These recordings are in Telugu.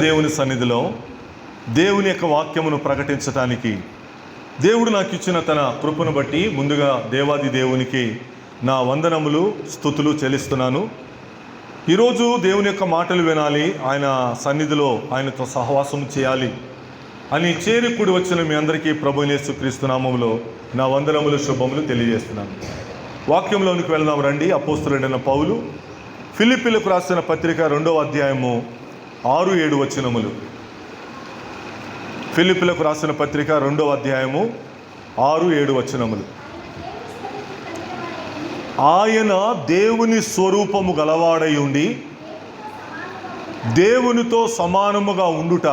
దేవుని సన్నిధిలో దేవుని యొక్క వాక్యమును ప్రకటించటానికి దేవుడు నాకు ఇచ్చిన తన కృపను బట్టి ముందుగా దేవాది దేవునికి నా వందనములు స్తుతులు చెల్లిస్తున్నాను. ఈరోజు దేవుని యొక్క మాటలు వినాలి, ఆయన సన్నిధిలో ఆయనతో సహవాసం చేయాలి అని చేరికూడి వచ్చిన మీ అందరికీ ప్రభువైన యేసుక్రీస్తు నామములో నా వందనములు శుభములు తెలియజేస్తున్నాను. వాక్యంలోనికి వెళ్దాం రండి. అపోస్తలుడైన పౌలు ఫిలిప్పీలకు రాసిన పత్రిక 2వ అధ్యాయము 6-7 వచనములు. ఫిలిప్పీలకు రాసిన పత్రిక 2వ అధ్యాయము 6-7 వచనములు. ఆయన దేవుని స్వరూపము గలవాడై ఉండి దేవునితో సమానముగా ఉండుట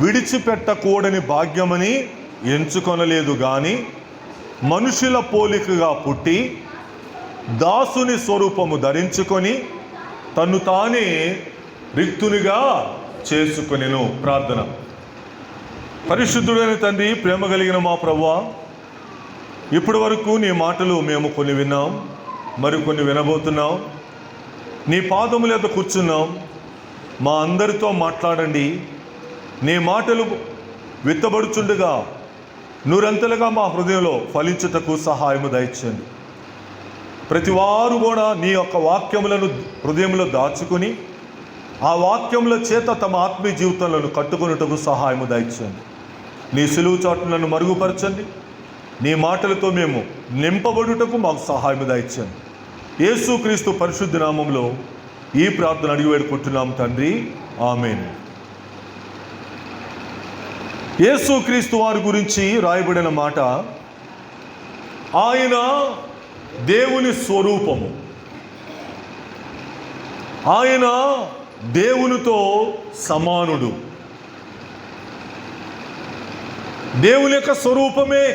విడిచిపెట్టకూడని భాగ్యమని ఎంచుకొనలేదు గాని మనుషుల పోలికగా పుట్టి దాసుని స్వరూపము ధరించుకొని తన్ను తానే రిక్తునిగా చేసుకొనెను. ప్రార్థన. పరిశుద్ధుడైన తండ్రి, ప్రేమ కలిగిన మా ప్రభువా, ఇప్పటి వరకు నీ మాటలు మేము కొన్ని విన్నాం, మరికొన్ని వినబోతున్నాం. నీ పాదముల యొద్ద కూర్చున్నాం. మా అందరితో మాట్లాడండి. నీ మాటలు విత్తబడుచుండగా నూరంతలుగా మా హృదయంలో ఫలించుటకు సహాయము దయచేయండి. ప్రతివారు కూడా నీ యొక్క వాక్యములను హృదయంలో దాచుకుని ఆ వాక్యముల చేత తమ ఆత్మీయ జీవితాలను కట్టుకొనుటకు సహాయము దయచేయండి. నీ సిలువు చాటులను మరుగుపరచండి. నీ మాటలతో మేము నింపబడుటకు మాకు సహాయము దయచేయండి. యేసుక్రీస్తు పరిశుద్ధ నామములో ఈ ప్రార్థన అడిగి వేడుకుంటున్నాం తండ్రి, ఆమేన్. యేసుక్రీస్తు వారి గురించి రాయబడిన మాట, ఆయన దేవుని స్వరూపము, ఆయన దేవునితో సమానుడు. దేవుని యొక్క స్వరూపమే,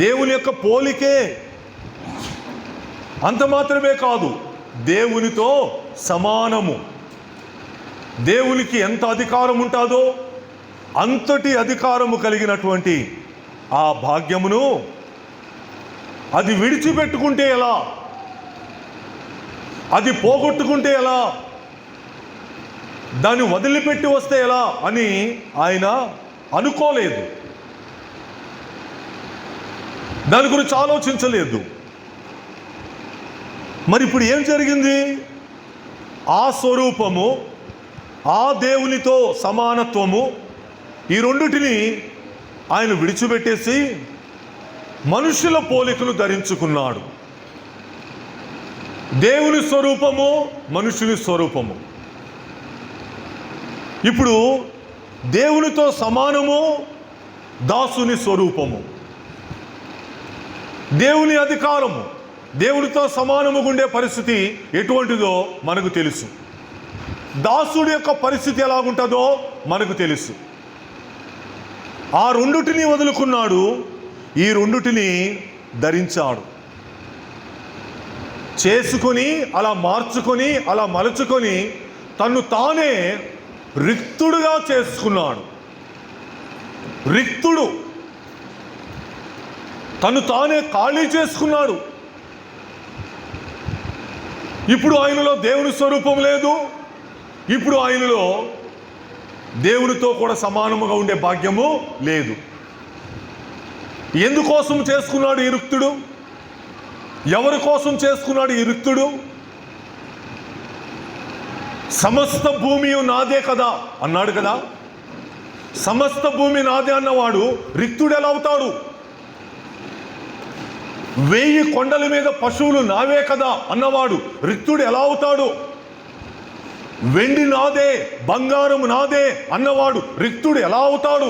దేవుని యొక్క పోలికే. అంత మాత్రమే కాదు, దేవునితో సమానము. దేవునికి ఎంత అధికారం ఉంటుందో అంతటి అధికారము కలిగినటువంటి ఆ భాగ్యమును అది విడిచిపెట్టుకుంటే ఎలా, అది పోగొట్టుకుంటే ఎలా, దాన్ని వదిలిపెట్టి వస్తే ఎలా అని ఆయన అనుకోలేదు. దాని గురించి ఆలోచించలేదు. మరి ఇప్పుడు ఏం జరిగింది? ఆ స్వరూపము, ఆ దేవునితో సమానత్వము, ఈ రెండిటిని ఆయన విడిచిపెట్టేసి మనుషుల పోలికను ధరించుకున్నాడు. దేవుని స్వరూపము, మనుషుని స్వరూపము. ఇప్పుడు దేవునితో సమానము, దాసుని స్వరూపము. దేవుని అధికారము, దేవునితో సమానముగా ఉండే పరిస్థితి ఎటువంటిదో మనకు తెలుసు. దాసుడి యొక్క పరిస్థితి ఎలాగుంటుందో మనకు తెలుసు. ఆ రెండుటిని వదులుకున్నాడు, ఈ రెండుటిని ధరించాడు. చేసుకొని అలా మార్చుకొని అలా మలుచుకొని తన్ను తానే రిక్తుడుగా చేసుకున్నాడు. రిక్తుడు తను తానే ఖాళీ చేసుకున్నాడు. ఇప్పుడు ఆయనలో దేవుని స్వరూపం లేదు. ఇప్పుడు ఆయనలో దేవునితో కూడా సమానముగా ఉండే భాగ్యము లేదు. ఎందుకోసం చేసుకున్నాడు ఈ రిక్తుడు? ఎవరి కోసం చేసుకున్నాడు ఈ రిక్తుడు? సమస్త భూమి నాదే కదా అన్నాడు కదా. సమస్త భూమి నాదే అన్నవాడు రిక్తుడు ఎలా అవుతాడు? 1000 కొండల మీద పశువులు నావే కదా అన్నవాడు రిక్తుడు ఎలా అవుతాడు? వెండి నాదే, బంగారం నాదే అన్నవాడు రిక్తుడు ఎలా అవుతాడు?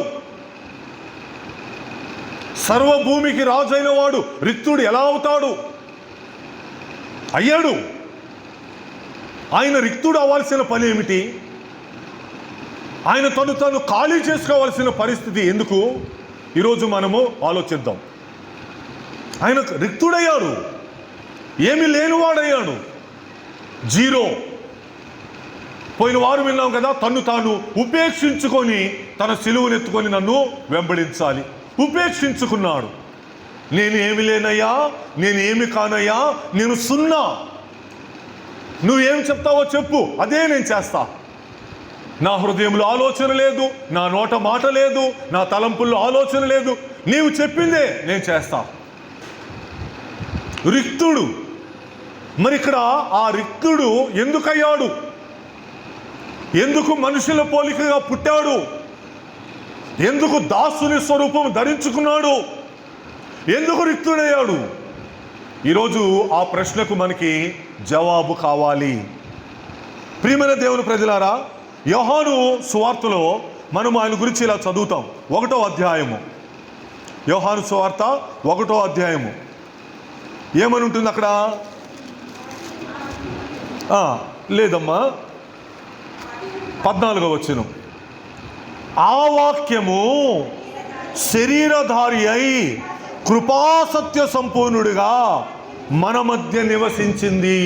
సర్వభూమికి రాజైన వాడు రిక్తుడు ఎలా అవుతాడు? అయ్యాడు. ఆయన రిక్తుడు అవ్వాల్సిన పని ఏమిటి? ఆయన తను ఖాళీ చేసుకోవాల్సిన పరిస్థితి ఎందుకు? ఈరోజు మనము ఆలోచిద్దాం. ఆయన రిక్తుడయ్యాడు, ఏమీ లేనివాడయ్యాడు, జీరో. పోయిన వారు విన్నాం కదా, తన్ను తాను ఉపేక్షించుకొని తన సిలువనెత్తుకొని నన్ను వెంబడించాలి. ఉపేక్షించుకున్నాడు. నేను ఏమి లేనయ్యా, నేను ఏమి కానయ్యా, నేను సున్నా. నువ్వేం చెప్తావో చెప్పు, అదే నేను చేస్తా. నా హృదయంలో ఆలోచన లేదు, నా నోట మాట లేదు, నా తలంపుల్లో ఆలోచన లేదు, నీవు చెప్పిందే నేను చేస్తా. రిక్తుడు. మరి ఇక్కడ ఆ రిక్తుడు ఎందుకయ్యాడు? ఎందుకు మనుషుల పోలికగా పుట్టాడు? ఎందుకు దాసుని స్వరూపం ధరించుకున్నాడు? ఎందుకు రిక్తుడయ్యాడు? ఈరోజు ఆ ప్రశ్నకు మనకి జవాబు కావాలి. ప్రియమైన దేవుని ప్రజలారా, యోహాను సువార్తలో మనం ఆయన గురించి ఇలా చదువుతాం. 1వ అధ్యాయము, యోహాను సువార్త 1వ అధ్యాయము ఏమని ఉంటుంది అక్కడ? లేదమ్మా, 14వ వచనం. ఆ వాక్యము శరీరధారి అయి కృపాసత్య సంపూర్ణుడిగా మన మధ్య నివసించింది.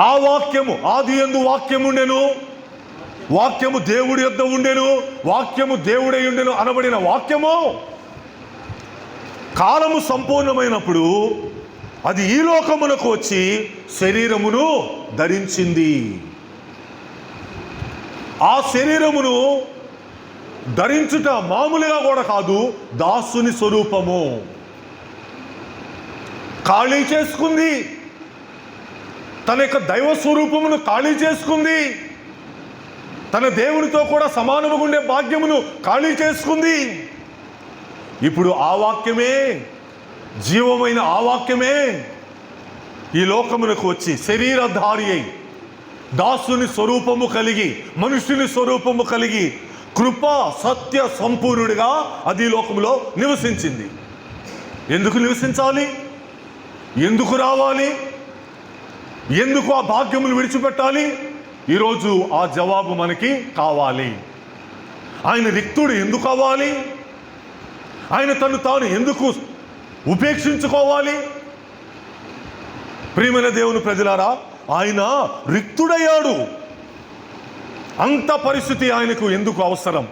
ఆ వాక్యము, ఆది యందు వాక్యము ఉండెను, వాక్యము దేవుడి యొద్ద ఉండెను, వాక్యము దేవుడై ఉండెను అనబడిన వాక్యము కాలము సంపూర్ణమైనప్పుడు అది ఈ లోకమునకు వచ్చి శరీరమును ధరించింది. ఆ శరీరమును ధరించుట మామూలుగా కూడా కాదు, దాసుని స్వరూపము. ఖాళీ చేసుకుంది, తన యొక్క దైవ స్వరూపమును ఖాళీ చేసుకుంది, తన దేవునితో కూడా సమానముగా ఉండే భాగ్యమును ఖాళీ చేసుకుంది. ఇప్పుడు ఆ వాక్యమే, జీవమైన ఆ వాక్యమే ఈ లోకమునకు వచ్చి శరీరధారి అయి దాసుని స్వరూపము కలిగి, మనుషుని స్వరూపము కలిగి, కృపా సత్య సంపూర్ణుడిగా అది లోకములో నివసించింది. ఎందుకు నివసించాలి? ఎందుకు రావాలి? ఎందుకు ఆ భాగ్యములు విడిచిపెట్టాలి? ఈరోజు ఆ జవాబు మనకి కావాలి. ఆయన రిక్తుడు ఎందుకు అవ్వాలి? ఆయన తను తాను ఎందుకు ఉపేక్షించుకోవాలి? ప్రియమైన దేవుని ప్రజలారా, ఆయన రిక్తుడయ్యాడు. అంత పరిస్థితి ఆయనకు ఎందుకు అవసరం?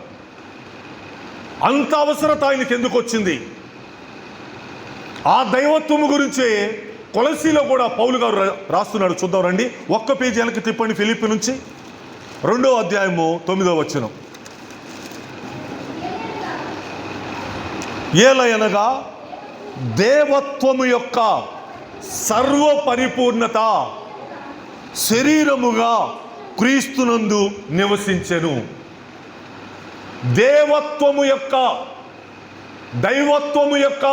అంత అవసరత ఆయనకు ఎందుకు వచ్చింది? ఆ దైవత్వము గురించే కొలసీలో కూడా పౌలు గారు రాస్తున్నాడు. చూద్దాం రండి, 1 పేజీ వెనక్కి తిప్పండి. ఫిలిప్పి నుంచి 2వ అధ్యాయము 9వ వచనం. ఏలయనగా దేవత్వము యొక్క సర్వ పరిపూర్ణత శరీరముగా క్రీస్తునందు నివసించెను. దేవత్వము యొక్క, దైవత్వము యొక్క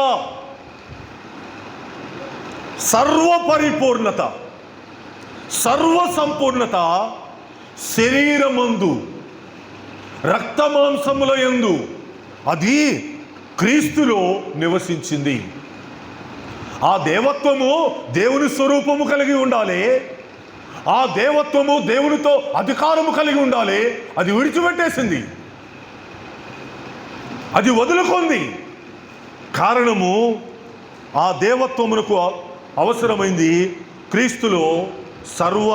సర్వ పరిపూర్ణత, సర్వ సంపూర్ణత శరీరమందు, రక్తమాంసముల యందు అది క్రీస్తులో నివసించింది. ఆ దేవత్వము దేవుని స్వరూపము కలిగి ఉండాలి. ఆ దేవత్వము దేవునితో అధికారము కలిగి ఉండాలి. అది విడిచిపెట్టేసింది, అది వదులుకుంది. కారణము, ఆ దేవత్వమునకు అవసరమైంది క్రీస్తులో సర్వ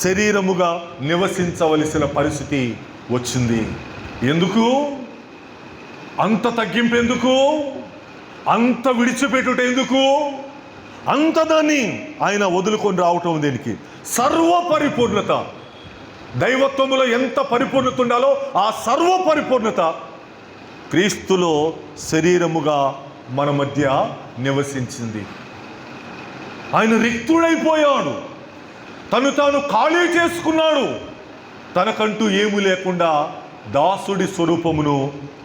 శరీరముగా నివసించవలసిన పరిస్థితి వచ్చింది. ఎందుకు అంత తగ్గింపు? ఎందుకు అంత విడిచిపెట్టుట? ఎందుకు అంత దాన్ని ఆయన వదులుకొని రావటం? దేనికి? సర్వ పరిపూర్ణత. దైవత్వములో ఎంత పరిపూర్ణత ఉండాలో ఆ సర్వ పరిపూర్ణత క్రీస్తులో శరీరముగా మన మధ్య నివసించింది. ఆయన రిక్తుడైపోయాడు, తను తాను ఖాళీ చేసుకున్నాడు. తనకంటూ ఏమీ లేకుండా దాసుడి స్వరూపమును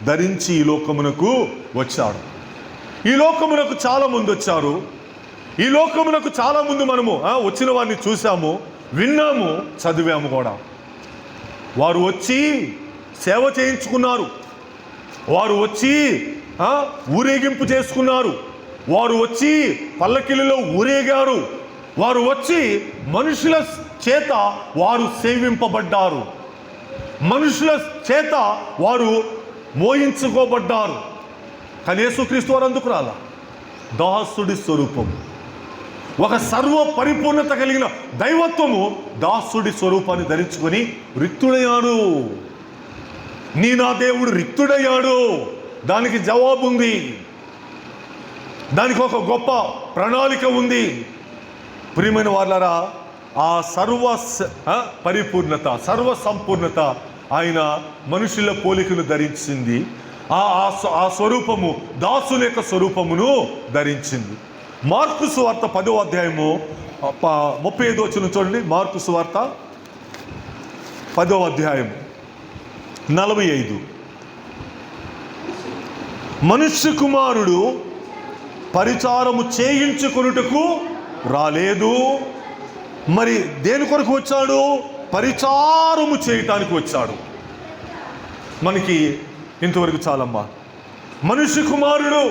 ధరించి ఈ లోకమునకు వచ్చాడు. ఈ లోకమునకు చాలా మంది వచ్చారు. ఈ లోకమునకు చాలా మంది మనము వచ్చిన వారిని చూసాము, విన్నాము, చదివాము కూడా. వారు వచ్చి సేవ చేయించుకున్నారు, వారు వచ్చి ఊరేగింపు చేసుకున్నారు, వారు వచ్చి పల్లకిలలో ఊరేగారు, వారు వచ్చి మనుషుల చేత వారు సేవింపబడ్డారు, మనుషుల చేత వారు మోయించుకోబడ్డారు. కానీ యేసుక్రీస్తు వారు అందుకు రాలా. దాసుడి స్వరూపం, ఒక సర్వ పరిపూర్ణత కలిగిన దైవత్వము దాసుడి స్వరూపాన్ని ధరించుకొని రిక్తుడయ్యాడు. నా దేవుడు రిక్తుడయ్యాడు. దానికి జవాబు ఉంది, దానికి ఒక గొప్ప ప్రణాళిక ఉంది. ప్రియమైన వాళ్ళారా, ఆ పరిపూర్ణత, సర్వ సంపూర్ణత ఆయన మనుషుల పోలికను ధరించింది. ఆ స్వరూపము దాసుల యొక్క స్వరూపమును ధరించింది. మార్కు సువార్త 10వ అధ్యాయము 35 వచనం చూడండి. మార్కు సువార్త 10వ అధ్యాయం 45. మనుష్య కుమారుడు పరిచారము చేయించుకొనుటకు రాలేదు, మరి దేని కొరకు వచ్చాడు? పరిచారము చేయటానికి వచ్చాడు. మనకి ఇంతవరకు చాలమ్మా. మనుష్య కుమారుడు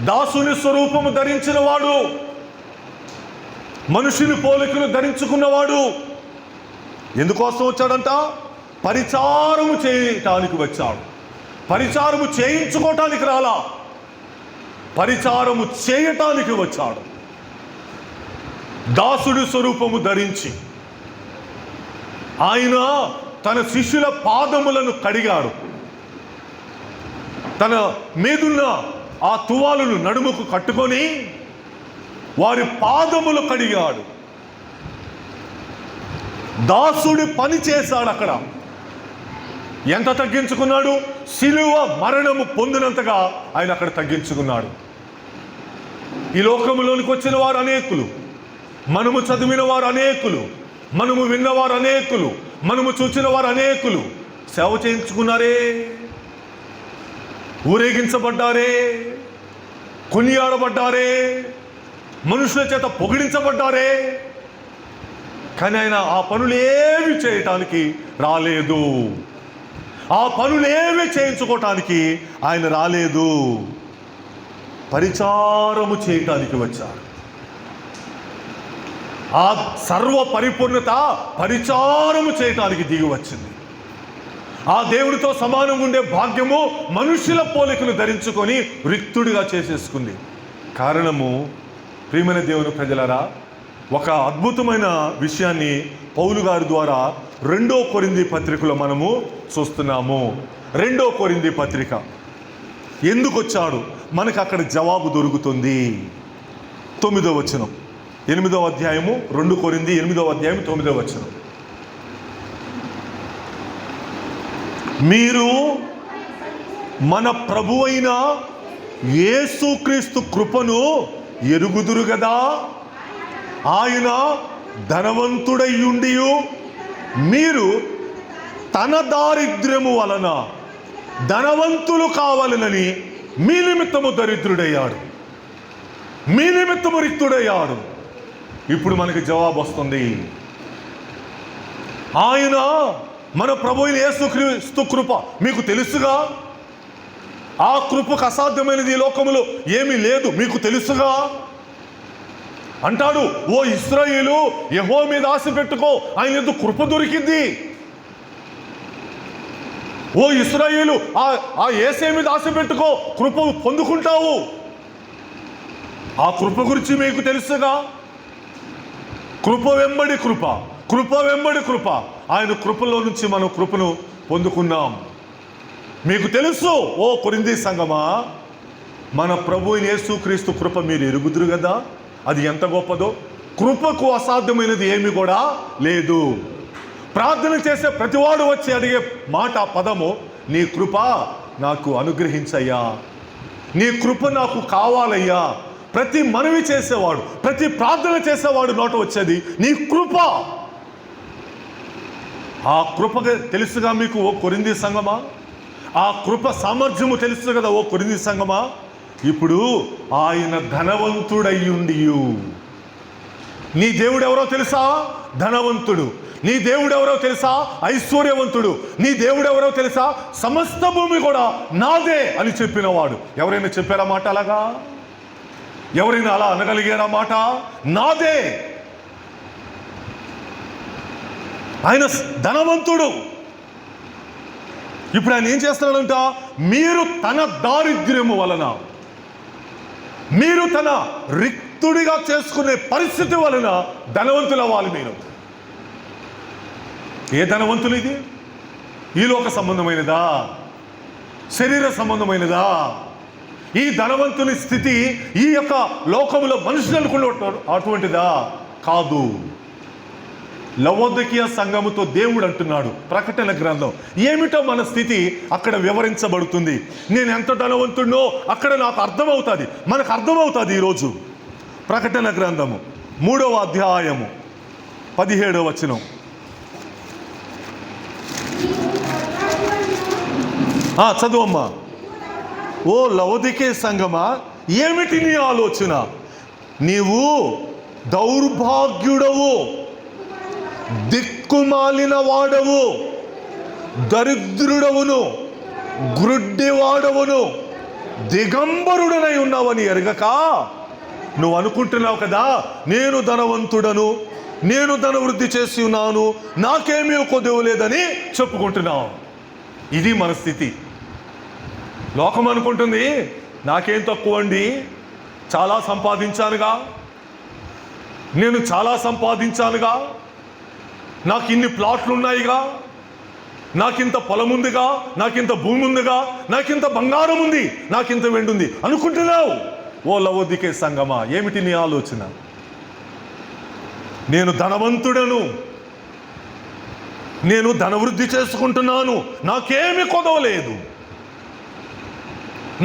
దాసుని స్వరూపము ధరించిన వాడు, మనుషుని పోలికను ధరించుకున్నవాడు. ఎందుకోసం వచ్చాడంట? పరిచారము చేయటానికి వచ్చాడు. పరిచారము చేయించుకోవటానికి రాలా, పరిచారము చేయటానికి వచ్చాడు. దాసుడి స్వరూపము ధరించి ఆయన తన శిష్యుల పాదములను కడిగాడు. తన మీదున్న ఆ తువాలును నడుముకు కట్టుకొని వారి పాదములు కడిగాడు. దాసుడి పని చేశాడు. అక్కడ ఎంత తగ్గించుకున్నాడు? శిలువ మరణము పొందినంతగా ఆయన అక్కడ తగ్గించుకున్నాడు. ఈ లోకములోనికి వచ్చిన వారు అనేకులు, మనము చదివిన వారు అనేకులు, మనము విన్నవారు అనేకులు, మనము చూచిన వారు అనేకులు సేవ చేయించుకున్నారే, ఊరేగించబడ్డారే, కొనియాడబడ్డారే, మనుషుల చేత పొగిడించబడ్డారే. కానీ ఆయన ఆ పనులేవి చేయటానికి రాలేదు, ఆ పనులేవి చేయించుకోవటానికి ఆయన రాలేదు. పరిచారము చేయటానికి వచ్చారు. ఆ సర్వ పరిపూర్ణత పరిచారము చేయటానికి దిగి వచ్చింది. ఆ దేవుడితో సమానంగా ఉండే భాగ్యము మనుషుల పోలికను ధరించుకొని రిక్తుడిగా చేసేసుకుంది. కారణము, ప్రియమైన దేవుని ప్రజలారా, ఒక అద్భుతమైన విషయాన్ని పౌలు గారి ద్వారా 2 కొరింథీ పత్రికలో మనము చూస్తున్నాము. 2 కొరింథీ పత్రిక ఎందుకు వచ్చాడు? మనకు అక్కడ జవాబు దొరుకుతుంది. 9వ వచనం, 8వ అధ్యాయము 2 కొరింథీ 8వ అధ్యాయం 9వ వచనం. మీరు మన ప్రభువైన యేసుక్రీస్తు కృపను ఎరుగుదురు గదా. ఆయన ధనవంతుడయ్యుండి మీరు తన దారిద్ర్యము వలన ధనవంతులు కావాలనని మీ నిమిత్తము దరిద్రుడయ్యాడు, మీ నిమిత్తము రిక్తుడయ్యాడు. ఇప్పుడు మనకి జవాబు వస్తుంది. ఆయన మన ప్రభువైన యేసుక్రీస్తు కృప మీకు తెలుసుగా. ఆ కృపకు అసాధ్యమైనది ఈ లోకములో ఏమీ లేదు, మీకు తెలుసుగా అంటాడు. ఓ ఇశ్రాయేలు, యెహోవా మీద ఆశ పెట్టుకో, ఆయన ఎందుకు కృప దొరికింది. ఓ ఇశ్రాయేలు, ఆ యేసే మీద ఆశ పెట్టుకో, కృప పొందుకుంటావు. ఆ కృప గురించి మీకు తెలుసుగా. కృప వెంబడి కృప, కృప వెంబడి కృప. ఆయన కృపలో నుంచి మనం కృపను పొందుకున్నాం. మీకు తెలుసు ఓ కొరింథీ సంఘమా, మన ప్రభువైన యేసుక్రీస్తు కృప మీరు ఎరుగుదురు కదా. అది ఎంత గొప్పదో. కృపకు అసాధ్యమైనది ఏమి కూడా లేదు. ప్రార్థన చేసే ప్రతివాడు వచ్చి అడిగే మాట, పదము, నీ కృప నాకు అనుగ్రహించయ్యా, నీ కృప నాకు కావాలయ్యా. ప్రతి మనవి చేసేవాడు, ప్రతి ప్రార్థన చేసేవాడు నోట వచ్చేది నీ కృప. ఆ కృప తెలుసుగా మీకు ఓ కొరింథీ సంఘమా. ఆ కృప సామర్థ్యము తెలుసు కదా ఓ కొరింథీ సంఘమా. ఇప్పుడు ఆయన ధనవంతుడయ్యుండి, నీ దేవుడు ఎవరో తెలుసా? ధనవంతుడు. నీ దేవుడు ఎవరో తెలుసా? ఐశ్వర్యవంతుడు. నీ దేవుడు ఎవరో తెలుసా? సమస్త భూమి కూడా నాదే అని చెప్పినవాడు. ఎవరైనా చెప్పారా మాట అలాగా? ఎవరైనా అలా అనగలిగారా మాట? నాదే. ఆయన ధనవంతుడు. ఇప్పుడు ఆయన ఏం చేస్తున్నాడంట? మీరు తన దారిద్ర్యము వలన, మీరు తన రిక్తుడిగా చేసుకునే పరిస్థితి వలన ధనవంతులు అవ్వాలి మీరు. ఏ ధనవంతులు ఇది? ఈ లోక సంబంధమైనదా? శరీర సంబంధమైనదా? ఈ ధనవంతుని స్థితి ఈ యొక్క లోకంలో మనుషులు అనుకున్న అటువంటిదా? కాదు. లవొదికీయ సంఘముతో దేవుడు అంటున్నాడు ప్రకటన గ్రంథం. ఏమిటో మన స్థితి అక్కడ వివరించబడుతుంది. నేను ఎంత ధనవంతుడినో అక్కడ నాకు అర్థమవుతుంది, మనకు అర్థమవుతుంది. ఈరోజు ప్రకటన గ్రంథము 3వ అధ్యాయము 17వ వచనం. చదువమ్మా. ఓ లవొదికీయ సంఘమా, ఏమిటి నీ ఆలోచన? నీవు దౌర్భాగ్యుడవు, దిక్కుమాలిన వాడవు, దరిద్రుడవును, గ్రుడ్డివాడవును, దిగంబరుడనై ఉన్నావని ఎరగక నువ్వు అనుకుంటున్నావు కదా, నేను ధనవంతుడను, నేను ధనవృద్ధి చేసి ఉన్నాను, నాకేమీ కొదువు లేదని చెప్పుకుంటున్నావు. ఇది మన స్థితి. లోకం అనుకుంటుంది నాకేం తక్కువ అండి, చాలా సంపాదించానుగా, నేను చాలా సంపాదించానుగా, నాకు ఇన్ని ప్లాట్లు ఉన్నాయిగా, నాకింత పొలం ఉందిగా, నాకింత భూమి ఉందిగా, నాకింత బంగారం ఉంది, నాకింత వెండి ఉంది అనుకుంటున్నావు. ఓ లవొదికీయ సంఘమా, ఏమిటి నీ ఆలోచన? నేను ధనవంతుడను, నేను ధనవృద్ధి చేసుకుంటున్నాను, నాకేమి కొదవలేదు,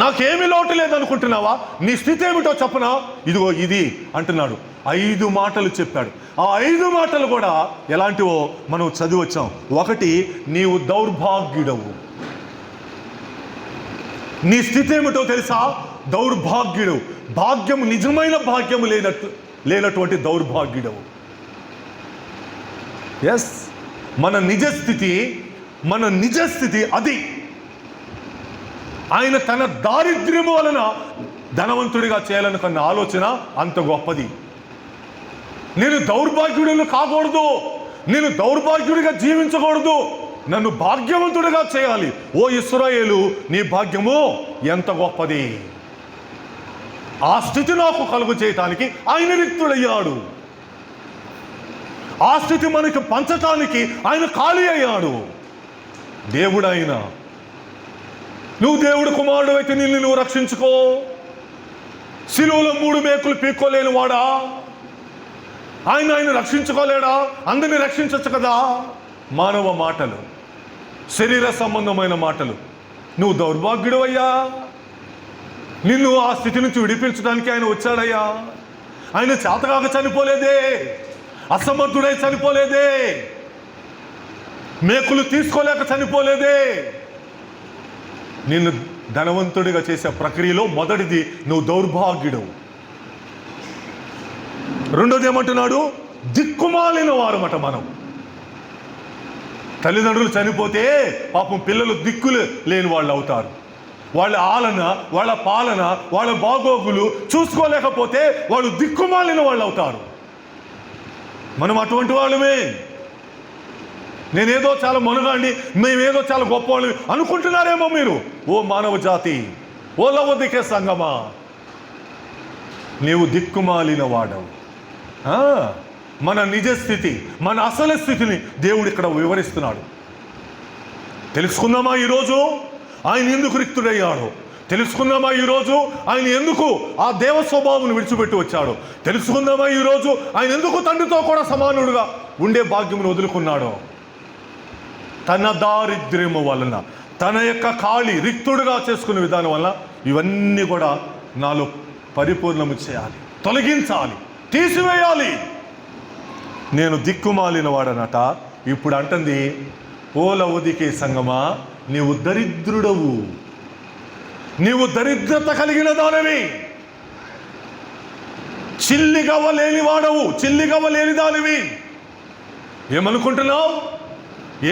నాకేమి లోటు లేదనుకుంటున్నావా? నీ స్థితి ఏమిటో చెప్పనా? ఇదిగో ఇది అంటున్నాడు. 5 మాటలు చెప్పాడు. ఆ 5 మాటలు కూడా ఎలాంటివో మనం చదివచ్చాం. 1, నీవు దౌర్భాగ్యుడవు. నీ స్థితి ఏమిటో తెలుసా? దౌర్భాగ్యుడు. భాగ్యము, నిజమైన భాగ్యము లేనటువంటి దౌర్భాగ్యుడవు. ఎస్, మన నిజ స్థితి అది. ఆయన తన దారిద్ర్యము వలన ధనవంతుడిగా చేయాలనుకున్న ఆలోచన అంత గొప్పది. నేను దౌర్భాగ్యుడిని కాకూడదు, నేను దౌర్భాగ్యుడిగా జీవించకూడదు, నన్ను భాగ్యవంతుడిగా చేయాలి. ఓ ఇశ్రాయేలు, నీ భాగ్యము ఎంత గొప్పది. ఆ స్థితి నాకు కలుగు చేయటానికి ఆయన రిక్తుడయ్యాడు. ఆ స్థితి మనకి పంచటానికి ఆయన ఖాళీ అయ్యాడు. దేవుడు ఆయన. నువ్వు దేవుడు కుమారుడు అయితే నిన్ను నువ్వు రక్షించుకో. శిలువలో 3 మేకులు పీక్కోలేని వాడా? ఆయన రక్షించుకోలేడా? అందరినీ రక్షించచ్చు కదా. మానవ మాటలు, శరీర సంబంధమైన మాటలు. నువ్వు దౌర్భాగ్యుడు అయ్యా, నిన్ను ఆ స్థితి నుంచి విడిపించడానికి ఆయన వచ్చాడయ్యా. ఆయన చేతగాక చనిపోలేదే, అసమర్థుడై చనిపోలేదే, మేకులు తీసుకోలేక చనిపోలేదే. నిన్ను ధనవంతుడిగా చేసే ప్రక్రియలో మొదటిది నువ్వు దౌర్భాగ్యుడు. రెండోది ఏమంటున్నాడు? దిక్కుమాలిన వారమట మనం. తల్లిదండ్రులు చనిపోతే పాపం పిల్లలు దిక్కులు లేని వాళ్ళు అవుతారు. వాళ్ళ ఆలన, వాళ్ళ పాలన, వాళ్ళ బాగోగులు చూసుకోలేకపోతే వాళ్ళు దిక్కుమాలిన వాళ్ళు అవుతారు. మనం అటువంటి వాళ్ళమే. నేనేదో చాలా మునగాండి, మేమేదో చాలా గొప్పవాళ్ళు అనుకుంటున్నారేమో మీరు. ఓ మానవ జాతి, ఓ లవొదికీయ సంఘమా, నీవు దిక్కుమాలిన వాడవు. మన నిజ స్థితి, మన అసలు స్థితిని దేవుడు ఇక్కడ వివరిస్తున్నాడు. తెలుసుకుందామా ఈరోజు ఆయన ఎందుకు రిక్తుడయ్యాడు? తెలుసుకుందామా ఈరోజు ఆయన ఎందుకు ఆ దేవ స్వభావం విడిచిపెట్టి వచ్చాడు? తెలుసుకుందామా ఈరోజు ఆయన ఎందుకు తండ్రితో కూడా సమానుడుగా ఉండే భాగ్యమును వదులుకున్నాడో? తన దారిద్ర్యము వలన, తన యొక్క ఖాళీ రిక్తుడుగా చేసుకునే విధానం వలన ఇవన్నీ కూడా నాలో పరిపూర్ణము చేయాలి, తొలగించాలి, తీసివేయాలి. నేను దిక్కుమాలిన వాడనట. ఇప్పుడు అంటుంది, ఓ లవొదికీయ సంఘమా, నీవు దరిద్రుడవు, నీవు దరిద్రత కలిగిన దానివి, చిల్లిగవ్వ లేని వాడవు, చిల్లిగవ్వ లేని దానివి. ఏమనుకుంటున్నావు?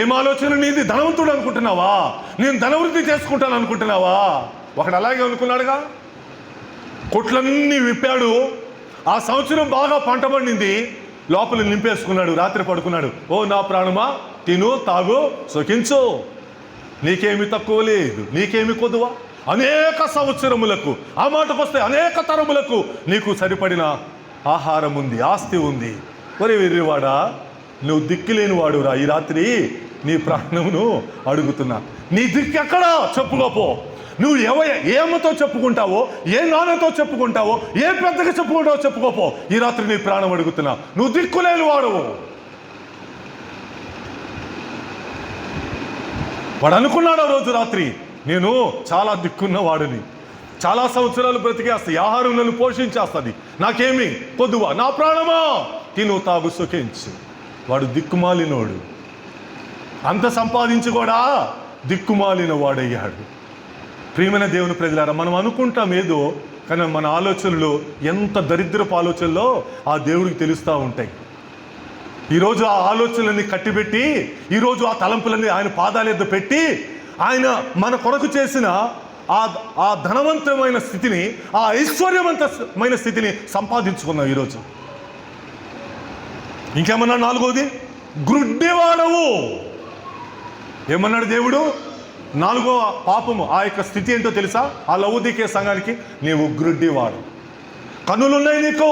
ఏం ఆలోచన నీది? ధనవంతుడు అనుకుంటున్నావా? నేను ధనవృద్ధి చేసుకుంటాను అనుకుంటున్నావా? ఒకడు అలాగే అనుకున్నాడుగా. కొట్లన్నీ విప్పాడు. ఆ సంవత్సరం బాగా పంట పండింది, లోపల నింపేసుకున్నాడు, రాత్రి పడుకున్నాడు. ఓ నా ప్రాణమా, తిను, తాగు, సుఖించు, నీకేమి తక్కువ లేదు, నీకేమి కొదువ. అనేక సంవత్సరములకు, ఆ మాటకొస్తే అనేక తరములకు నీకు సరిపడిన ఆహారం ఉంది, ఆస్తి ఉంది. ఒరే వెర్రివాడా, నువ్వు దిక్కులేని వాడురా. ఈ రాత్రి నీ ప్రాణమును అడుగుతున్నా. నీ దిక్కు ఎక్కడా చెప్పుకోపో. నువ్వు ఏ అమ్మతో చెప్పుకుంటావో, ఏ నాన్నతో చెప్పుకుంటావో, ఏ పెద్దగా చెప్పుకుంటావో చెప్పుకోపో. ఈ రాత్రి నీ ప్రాణం అడుగుతున్నా. నువ్వు దిక్కులేని వాడవు. వాడు అనుకున్నాడు ఆ రోజు రాత్రి, నేను చాలా దిక్కున్న వాడిని, చాలా సంవత్సరాలు బ్రతికేస్తాయి, ఆహారం నన్ను పోషించేస్తుంది, నాకేమి పొద్దువా, నా ప్రాణమా తిను తాగు సుఖించు. వాడు దిక్కుమాలినోడు, అంత సంపాదించి కూడా దిక్కుమాలిన వాడయ్యాడు. ప్రియమైన దేవుని ప్రజలారా, మనం అనుకుంటాం ఏదో, కానీ మన ఆలోచనలు ఎంత దరిద్రపు ఆలోచనలో ఆ దేవుడికి తెలుస్తూ ఉంటాయి. ఈరోజు ఆ ఆలోచనలన్నీ కట్టిపెట్టి, ఈరోజు ఆ తలంపులన్నీ ఆయన పాదాల యొద్ద పెట్టి, ఆయన మన కొరకు చేసిన ఆ ధనవంతమైన స్థితిని, ఆ ఐశ్వర్యవంతమైన స్థితిని సంపాదించుకున్నాం ఈరోజు. ఇంకేమన్నా నాలుగోది, గ్రుడ్డివాడవు. ఏమన్నాడు దేవుడు? నాలుగో పాపము, ఆ యొక్క స్థితి ఏంటో తెలుసా? ఆ లౌదీకే సంఘానికి, నీవు గ్రుడ్డివాడు. కన్నులున్నాయి నీకు,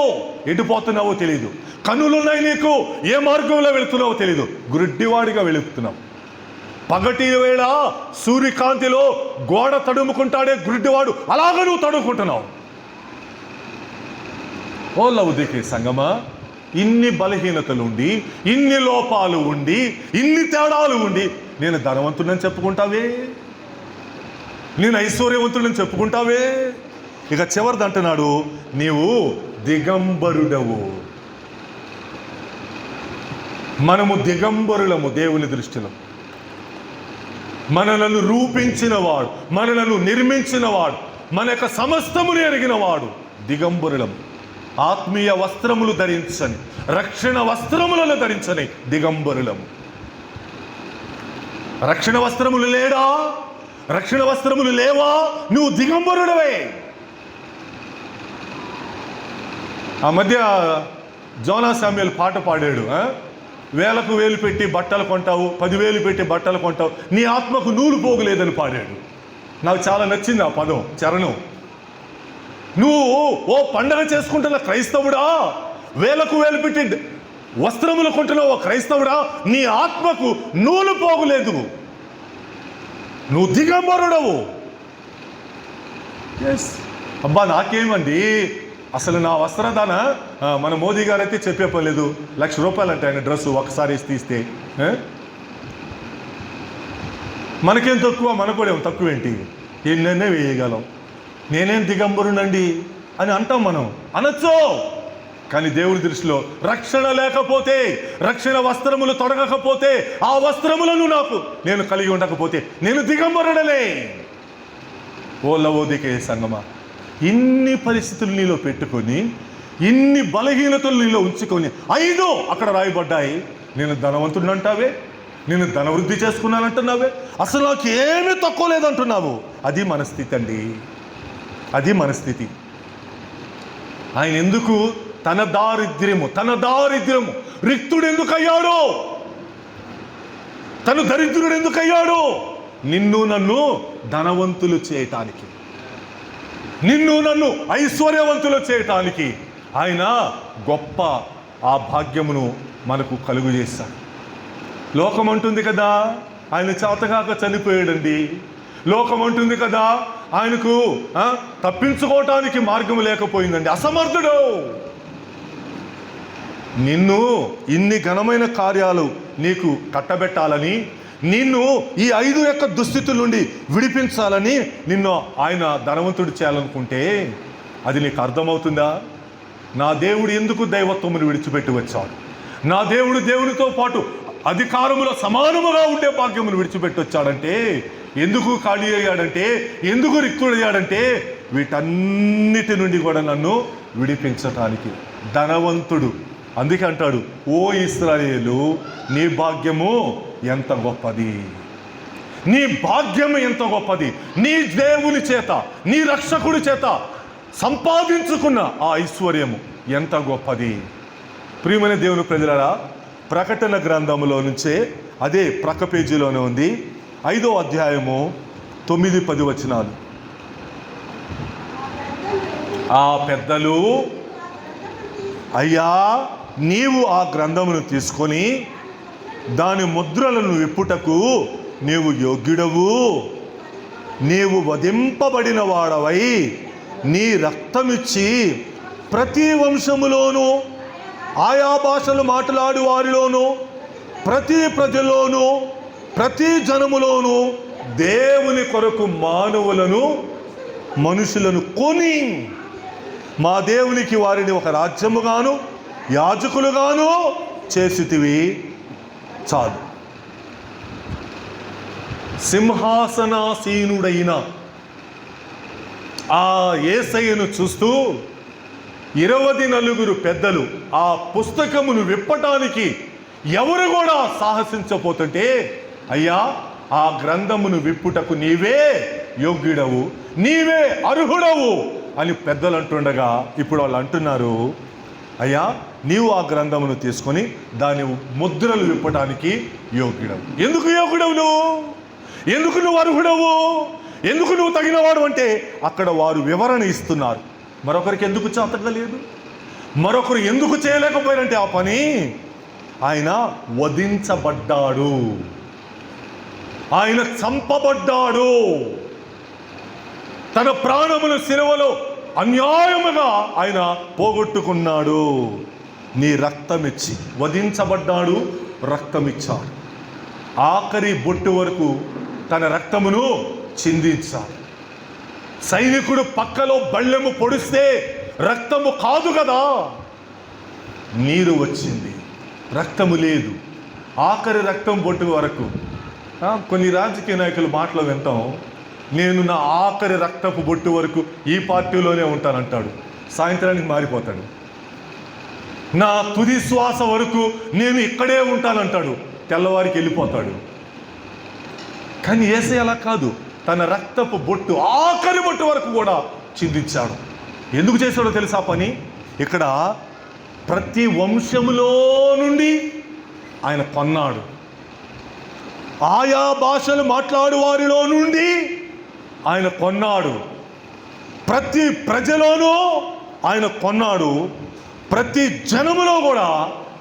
ఎటుపోతున్నావో తెలియదు. కన్నులున్నాయి నీకు, ఏ మార్గంలో వెళుతున్నావో తెలియదు. గ్రుడ్డివాడిగా వెళుతున్నావు. పగటి వేళ సూర్యకాంతిలో గోడ తడుముకుంటాడే గుడ్డివాడు, అలాగ నువ్వు తడుముకుంటున్నావు. ఓ లౌదీకే సంగమా, ఇన్ని బలహీనతలు ఉండి, ఇన్ని లోపాలు ఉండి, ఇన్ని తేడాలు ఉండి, నేను ధనవంతుడని చెప్పుకుంటావే, నేను ఐశ్వర్యవంతుడని చెప్పుకుంటావే. ఇక చివరిది అంటున్నాడు, నీవు దిగంబరుడవు. మనము దిగంబరులము దేవుని దృష్టిలో. మనలను రూపించినవాడు, మనలను నిర్మించినవాడు, మన యొక్క సమస్తమును ఎరిగినవాడు దిగంబరులము. ఆత్మీయ వస్త్రములు ధరించని, రక్షణ వస్త్రములను ధరించని దిగంబరులము. రక్షణ వస్త్రములు లేడా? రక్షణ వస్త్రములు లేవా? నువ్వు దిగంబరుడవే. ఆ మధ్య జోనా శామ్యూల్ పాట పాడాడు, వేలకు వేలు పెట్టి బట్టలు కొంటావు, 10,000 పెట్టి బట్టలు కొంటావు, నీ ఆత్మకు నూలు పోగులేదని పాడాడు. నాకు చాలా నచ్చింది ఆ పదం, చరణం. నువ్వు ఓ పండగ చేసుకుంటున్న క్రైస్తవుడా, వేలకు వేలు పెట్టి వస్త్రములు కొంటున్నావు ఓ క్రైస్తవుడా, నీ ఆత్మకు నూలు పోగులేదు, నువ్వు దిగంబరుడవు. ఎస్, అబ్బా నాకేమండి, అసలు నా వస్త్రదాన మన మోదీ గారు అయితే చెప్పే పర్లేదు, ₹1,00,000 అంటే ఆయన డ్రెస్సు ఒకసారి తీస్తే. మనకేం తక్కువ, మన కూడా ఏం తక్కువ ఏంటి, ఎన్నెన్నే వేయగలం, నేనేం దిగంబరునండి అని అంటాం మనం, అనొచ్చు. కానీ దేవుడి దృష్టిలో రక్షణ లేకపోతే, రక్షణ వస్త్రములు తొడగకపోతే, ఆ వస్త్రములను నేను కలిగి ఉండకపోతే నేను దిగంబరుడలే. ఓ లవోదికే సంగమా, ఇన్ని పరిస్థితులు నీలో పెట్టుకొని, ఇన్ని బలహీనతలు నీలో ఉంచుకొని, 5 అక్కడ రాయబడ్డాయి. నేను ధనవంతుడిని అంటావే, నేను ధనవృద్ధి చేసుకున్నానంటున్నావే, అసలు నాకు ఏమీ తక్కువ లేదంటున్నావు. అది మన స్థితి అండి, అది మన స్థితి. ఆయన ఎందుకు తన దారిద్ర్యము రిక్తుడు ఎందుకు అయ్యాడు, తను దరిద్రుడు ఎందుకు అయ్యాడు? నిన్ను నన్ను ధనవంతులు చేయటానికి, నిన్ను నన్ను ఐశ్వర్యవంతులు చేయటానికి ఆయన గొప్ప ఆ భాగ్యమును మనకు కలుగు చేశాడు. లోకం అంటుంది కదా ఆయన చేతగాక చనిపోయాడండి, లోకం అంటుంది కదా ఆయనకు తప్పించుకోవటానికి మార్గం లేకపోయిందండి, అసమర్థుడు. నిన్ను ఇన్ని ఘనమైన కార్యాలు నీకు కట్టబెట్టాలని, నిన్ను ఈ 5 యొక్క దుస్థితుల నుండి విడిపించాలని నిన్ను ఆయన ధనవంతుడు చేయాలనుకుంటే అది నీకు అర్థమవుతుందా? నా దేవుడు ఎందుకు దైవత్వమును విడిచిపెట్టి వచ్చాడు, నా దేవుడు దేవునితో పాటు అధికారములో సమానముగా ఉండే భాగ్యమును విడిచిపెట్టి వచ్చాడంటే, ఎందుకు ఖాళీ అయ్యాడంటే, ఎందుకు రిక్తుడయ్యాడంటే, వీటన్నిటి నుండి కూడా నన్ను విడిపించటానికి ధనవంతుడు. అందుకే అంటాడు, ఓ ఇశ్రాయేలు నీ భాగ్యము ఎంత గొప్పది, నీ భాగ్యము ఎంత గొప్పది, నీ దేవుని చేత, నీ రక్షకుడి చేత సంపాదించుకున్న ఆ ఐశ్వర్యము ఎంత గొప్పది. ప్రియమైన దేవుని ప్రజలారా, ప్రకటన గ్రంథములో నుంచే, అదే ప్రక్క పేజీలోనే ఉంది, 5వ అధ్యాయము 9-10 వచనాలు. ఆ పెద్దలు, అయ్యా నీవు ఆ గ్రంథమును తీసుకొని దాని ముద్రలను విప్పుటకు నీవు యోగ్యుడవు, నీవు వధింపబడిన వాడవై నీ రక్తమిచ్చి ప్రతి వంశములోనూ, ఆయా భాషలు మాట్లాడు వారిలోనూ, ప్రతి ప్రజలోనూ ప్రతి జనములోనూ దేవుని కొరకు మనుషులను కొని మా దేవునికి వారిని ఒక రాజ్యముగాను యాజకులుగాను చేసితివి చాలు. సింహాసనాసీనుడైన ఆ యేసయ్యను చూస్తూ 24 పెద్దలు ఆ పుస్తకమును విప్పటానికి ఎవరు కూడా సాహసించపోతుంటే, అయ్యా ఆ గ్రంథమును విప్పుటకు నీవే యోగ్యుడవు, నీవే అర్హుడవు అని పెద్దలు అంటుండగా ఇప్పుడు వాళ్ళు అంటున్నారు, అయ్యా నీవు ఆ గ్రంథమును తీసుకొని దాని ముద్రలు విప్పటానికి యోగ్యుడవు. ఎందుకు యోగ్యుడవు నువ్వు? ఎందుకు నువ్వు అర్హుడవు? ఎందుకు నువ్వు తగినవాడు అంటే అక్కడ వారు వివరణ ఇస్తున్నారు. మరొకరికి ఎందుకు చేతగలేదు, మరొకరు ఎందుకు చేయలేకపోయారంటే ఆ పని, ఆయన వధించబడ్డాడు, ఆయన చంపబడ్డాడు, తన ప్రాణమును శిలువలో అన్యాయముగా ఆయన పోగొట్టుకున్నాడు. నీ రక్తమిచ్చి వధించబడ్డాడు, రక్తమిచ్చాడు. ఆఖరి బొట్టు వరకు తన రక్తమును చిందించాడు. సైనికుడు పక్కలో బళ్ళెము పొడిస్తే రక్తము కాదు కదా, నీరు వచ్చింది, రక్తము లేదు. ఆఖరి రక్తం బొట్టు వరకు కొన్ని రాజకీయ నాయకులు మాటలు వింటాం, నేను నా ఆఖరి రక్తపు బొట్టు వరకు ఈ పార్టీలోనే ఉంటానంటాడు, సాయంత్రానికి మారిపోతాడు. నా తుది శ్వాస వరకు నేను ఇక్కడే ఉంటానంటాడు, తెల్లవారికి వెళ్ళిపోతాడు. కానీ యేసయ్య అలా కాదు, తన రక్తపు బొట్టు ఆఖరి బొట్టు వరకు కూడా చిందించాడు. ఎందుకు చేశాడో తెలుసా పని? ఇక్కడ ప్రతి వంశములో నుండి ఆయన కొన్నాడు, ఆయా భాషలు మాట్లాడు వారిలో నుండి ఆయన కొన్నాడు, ప్రతి ప్రజలోనూ ఆయన కొన్నాడు, ప్రతి జనములో కూడా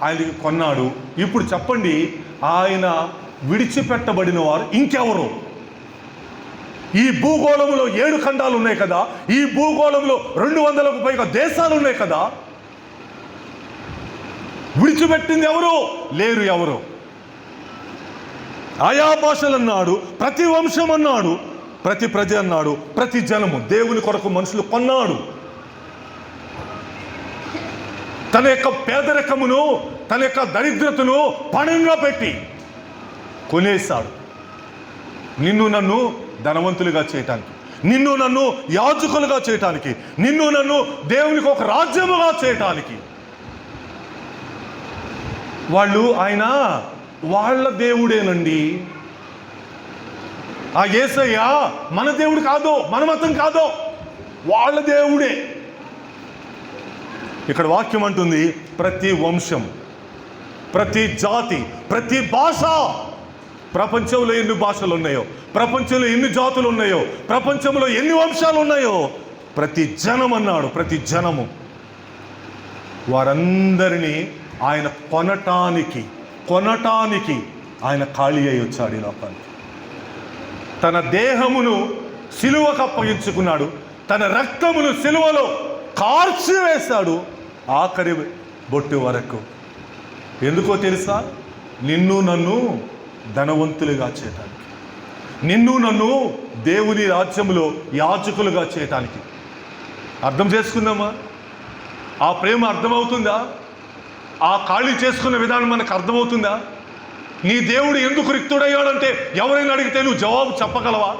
ఆయనకి కొన్నాడు. ఇప్పుడు చెప్పండి, ఆయన విడిచిపెట్టబడిన వారు ఇంకెవరు? ఈ భూగోళంలో 7 ఖండాలు ఉన్నాయి కదా, ఈ భూగోళంలో 200కు పైగా దేశాలు ఉన్నాయి కదా, విడిచిపెట్టింది ఎవరు? లేరు. ఎవరు? ఆయా భాషలు అన్నాడు, ప్రతి వంశం అన్నాడు, ప్రతి ప్రజ అన్నాడు, ప్రతి జనము. దేవుని కొరకు మనుషులు కొన్నాడు. తన యొక్క పేదరికమును, తన యొక్క దరిద్రతను పణంగా పెట్టి కొనేశాడు. నిన్ను నన్ను ధనవంతులుగా చేయటానికి, నిన్ను నన్ను యాజకులుగా చేయటానికి, నిన్ను నన్ను దేవునికి ఒక రాజ్యముగా చేయటానికి. వాళ్ళు ఆయన వాళ్ళ దేవుడేనండి. ఆ యేసయ్య మన దేవుడు కాదు, మన మతం కాదు, వాళ్ళ దేవుడే. ఇక్కడ వాక్యం అంటుంది, ప్రతి వంశం, ప్రతి జాతి, ప్రతి భాష. ప్రపంచంలో ఎన్ని భాషలు ఉన్నాయో, ప్రపంచంలో ఎన్ని జాతులు ఉన్నాయో, ప్రపంచంలో ఎన్ని వంశాలు ఉన్నాయో, ప్రతి జనం అన్నాడు, ప్రతి జనము. వారందరినీ ఆయన కొనటానికి ఆయన ఖాళీ అయి వచ్చాడు ఈ లోకానికి. తన దేహమును సిలువకు అప్పగించుకున్నాడు, తన రక్తమును సిలువలో కార్చివేశాడు ఆఖరి బొట్టు వరకు. ఎందుకో తెలుసా? నిన్ను నన్ను ధనవంతులుగా చేయటానికి, నిన్ను నన్ను దేవుని రాజ్యములో యాజకులుగా చేయటానికి. అర్థం చేసుకుందామా? ఆ ప్రేమ అర్థమవుతుందా? ఆ ఖాళీ చేసుకున్న విధానం మనకు అర్థమవుతుందా? నీ దేవుడు ఎందుకు రిక్తుడయ్యాడంటే ఎవరైనా అడిగితే నువ్వు జవాబు చెప్పగలవా?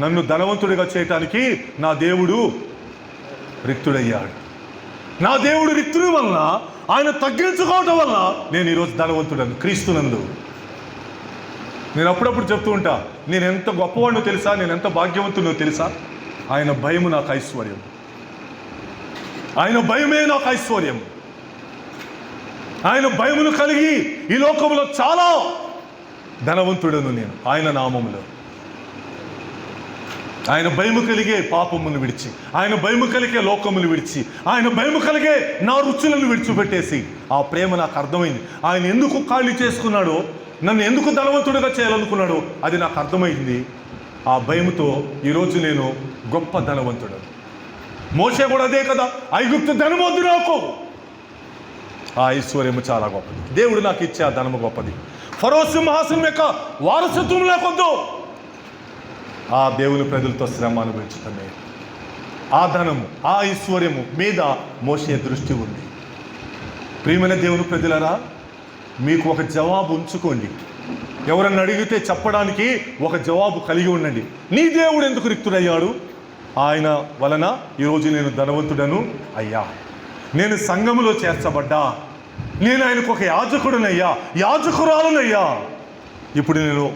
నన్ను ధనవంతుడిగా చేయటానికి నా దేవుడు రిక్తుడయ్యాడు. నా దేవుడు రిక్తుడి వలన, ఆయన తగ్గించుకోవటం వలన నేను ఈరోజు ధనవంతుడను క్రీస్తునందు. నేను అప్పుడప్పుడు చెప్తూ ఉంటా, నేను ఎంత గొప్పవాడినో తెలుసా, నేను ఎంత భాగ్యవంతునో తెలుసా? ఆయన భయము నాకు ఐశ్వర్యం, ఆయన భయమే నాకు ఐశ్వర్యం. ఆయన భయమును కలిగి ఈ లోకంలో చాలా ధనవంతుడను నేను ఆయన నామములో. ఆయన భయము కలిగే పాపమును విడిచి, ఆయన భయము కలిగే లోకమును విడిచి, ఆయన భయము కలిగే నా రుచులను విడిచిపెట్టేసి, ఆ ప్రేమ నాకు అర్థమైంది. ఆయన ఎందుకు ఖాళీ చేసుకున్నాడో, నన్ను ఎందుకు ధనవంతుడిగా చేయాలనుకున్నాడో అది నాకు అర్థమైంది. ఆ భయముతో ఈరోజు నేను గొప్ప ధనవంతుడు. మోషే కూడా అదే కదా, ఐగుప్తు ధనము వద్దు నాకు, ఆ ఐశ్వర్యము చాలా గొప్పది, దేవుడు నాకు ఇచ్చే ఆ ధనము గొప్పది. ఫరో సింహాసనం యొక్క వారసత్వం లేకొద్దు. ఆ దేవుని ప్రజలతో శ్రమ అనుభవించటమే. ఆ ధనము, ఆ ఐశ్వర్యము మీద మోసే దృష్టి ఉంది. ప్రియమైన దేవుని ప్రజలారా, మీకు ఒక జవాబు ఉంచుకోండి. ఎవరన్నా అడిగితే చెప్పడానికి ఒక జవాబు కలిగి ఉండండి. నీ దేవుడు ఎందుకు రిక్తుడయ్యాడు? ఆయన వలన ఈరోజు నేను ధనవంతుడను అయ్యా, నేను సంఘములో చేర్చబడ్డా, నేను ఆయనకు ఒక యాజకుడునయ్యా, యాజకురాలునయ్యా. ఇప్పుడు నేను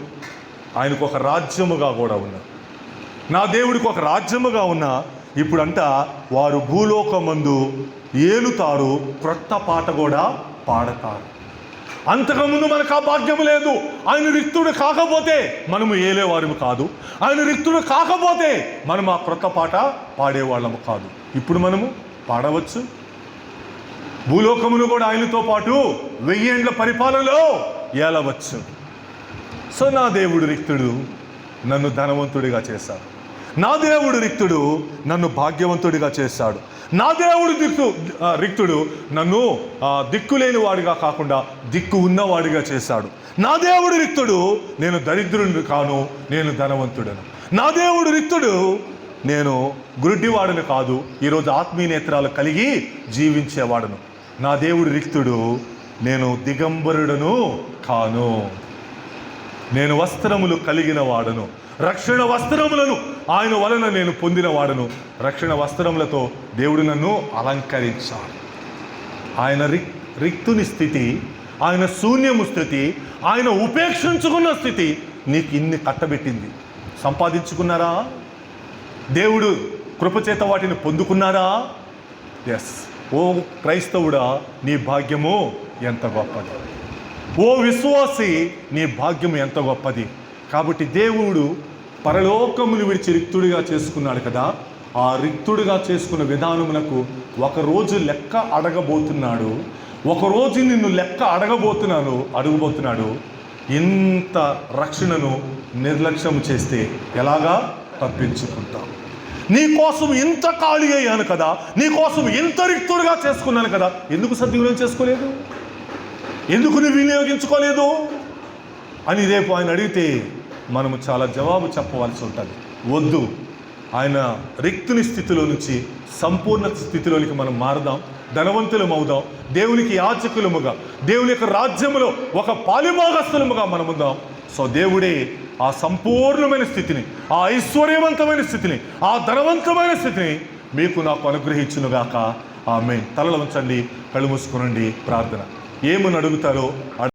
ఆయనకు ఒక రాజ్యముగా కూడా ఉన్నా, నా దేవుడికి ఒక రాజ్యముగా ఉన్నా. ఇప్పుడంట వారు భూలోకమందు ఏలుతారు, క్రొత్త పాట కూడా పాడతారు. అంతకుముందు మనకు ఆ భాగ్యం లేదు. ఆయన రిక్తుడు కాకపోతే మనము ఏలేవారము కాదు. ఆయన రిక్తుడు కాకపోతే మనం ఆ క్రొత్త పాట పాడేవాళ్ళము కాదు. ఇప్పుడు మనము పాడవచ్చు. భూలోకమును కూడా ఆయనతో పాటు 1000 ఏండ్ల పరిపాలనలో ఏలవచ్చు. సో నా దేవుడు రిక్తుడు నన్ను ధనవంతుడిగా చేశాడు. నా దేవుడు రిక్తుడు నన్ను భాగ్యవంతుడిగా చేశాడు. నా దేవుడు రిక్తుడు నన్ను దిక్కులేని వాడిగా కాకుండా దిక్కు ఉన్నవాడిగా చేశాడు. నా దేవుడు రిక్తుడు నేను దరిద్రుడిని కాను, నేను ధనవంతుడను. నా దేవుడు రిక్తుడు నేను గుడ్డివాడను కాదు, ఈరోజు ఆత్మీయ నేత్రాలు కలిగి జీవించేవాడను. నా దేవుడు రిక్తుడు నేను దిగంబరుడను కాను, నేను వస్త్రములు కలిగిన వాడను. రక్షణ వస్త్రములను ఆయన వలన నేను పొందిన వాడను. రక్షణ వస్త్రములతో దేవుడు నన్ను అలంకరించాడు. ఆయన రిక్తుని స్థితి, ఆయన శూన్యము స్థితి, ఆయన ఉపేక్షించుకున్న స్థితి నీకు ఇన్ని కట్టబెట్టింది. సంపాదించుకున్నారా? దేవుడు కృపచేత వాటిని పొందుకున్నారా? ఎస్. ఓ క్రైస్తవుడా, నీ భాగ్యము ఎంత గొప్పది. ఓ విశ్వాసి, నీ భాగ్యము ఎంత గొప్పది. కాబట్టి దేవుడు పరలోకమును విడిచి రిక్తుడిగా చేసుకున్నాడు కదా, ఆ రిక్తుడిగా చేసుకున్న విధానమునకు ఒకరోజు లెక్క అడగబోతున్నాడు. ఒకరోజు నిన్ను లెక్క అడగబోతున్నాడు. ఇంత రక్షణను నిర్లక్ష్యం చేస్తే ఎలాగా తప్పించుకుంటాం? నీ కోసం ఇంత ఖాళీ అయ్యాను కదా, నీ కోసం ఇంత రిక్తుడిగా చేసుకున్నాను కదా, ఎందుకు సద్వినియోగం చేసుకోలేదు? ఎందుకు నువ్వు వినియోగించుకోలేదు అని రేపు ఆయన అడిగితే మనము చాలా జవాబు చెప్పవలసి ఉంటుంది. వద్దు, ఆయన రిక్తుని స్థితిలో నుంచి సంపూర్ణ స్థితిలోనికి మనం మారదాం, ధనవంతులం అవుదాం, దేవునికి యాచకులముగా, దేవుని యొక్క రాజ్యములో ఒక పాలిభాగస్థులముగా మనం ఉందాం. సో దేవుడే ఆ సంపూర్ణమైన స్థితిని, ఆ ఐశ్వర్యవంతమైన స్థితిని, ఆ ధనవంతమైన స్థితిని మీకు నాకు అనుగ్రహించునుగాక. ఆమేన్. తలలు వంచండి, కళ్ళు మూసుకునండి. ప్రార్థన. ఏమని అడుగుతారో